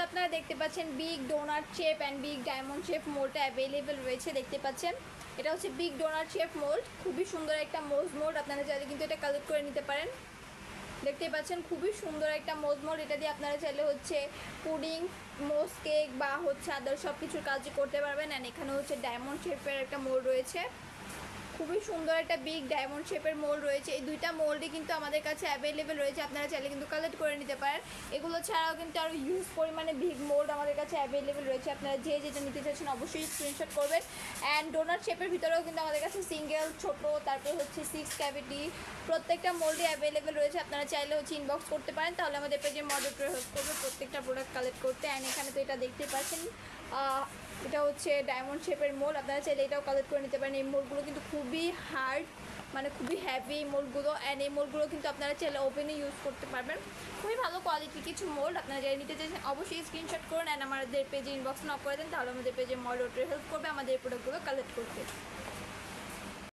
আপনারা দেখতে পাচ্ছেন big donut shape and big diamond shape মোল্ডটা অ্যাভেলেবেল রয়েছে, দেখতে পাচ্ছেন। এটা হচ্ছে বিগ ডোনাট শেপ মোল্ড, খুবই সুন্দর একটা মোজ মোল্ড। আপনারা চাইলে কিন্তু এটা কালেক্ট করে নিতে পারেন। দেখতে পাচ্ছেন খুবই সুন্দর একটা মোজ মোল্ড। এটা দিয়ে আপনারা চাইলে হচ্ছে পুডিং, মোজ কেক বা হচ্ছে আদার সব কিছুর কাজই করতে পারবেন। অ্যান্ড এখানে হচ্ছে ডায়মন্ড শেপের একটা মোল্ড রয়েছে, খুবই সুন্দর একটা বিগ ডায়মন্ড শেপের মোল্ড রয়েছে। এই দুইটা মোল্ডই কিন্তু আমাদের কাছে অ্যাভেলেবেল রয়েছে, আপনারা চাইলে কিন্তু কালেক্ট করে নিতে পারেন। এগুলো ছাড়াও কিন্তু আরও হিউজ পরিমাণে বিগ মোল্ড আমাদের কাছে অ্যাভেলেবেল রয়েছে, আপনারা যে যেটা নিতে চাচ্ছেন অবশ্যই স্ক্রিনশট করবেন। অ্যান্ড ডোনাট শেপের ভিতরেও কিন্তু আমাদের কাছে সিঙ্গেল, ছোট, তারপরে হচ্ছে 6 ক্যাভিটি প্রত্যেকটা মোল্ডে অ্যাভেলেবেল রয়েছে। আপনারা চাইলে হচ্ছে ইনবক্স করতে পারেন, তাহলে আমাদের পেজে মডারেটর হেল্প করবে প্রত্যেকটা প্রোডাক্ট কালেক্ট করতে। অ্যান্ড এখানে তো এটা দেখতে পাচ্ছেন, এটা হচ্ছে ডায়মন্ড শেপের মোল্ড, আপনারা চাইলে এটাও কালেক্ট করে নিতে পারেন। এই মোল্ডগুলো কিন্তু খুবই হার্ড, মানে খুবই হ্যাভি এই মোল্ডগুলো। অ্যান্ড এই মোল্ডগুলো কিন্তু আপনারা চাইলে ওভেনে ইউজ করতে পারবেন, খুবই ভালো কোয়ালিটির কিছু মোল্ড। আপনারা যারা নিতে চাইছেন অবশ্যই স্ক্রিনশট করুন অ্যান্ড আমাদের পেজে ইনবক্স নক করে দেন, তাহলে আমাদের পেজে মডারেটর হেল্প করবে আমাদের এই প্রোডাক্টগুলো কালেক্ট করতে।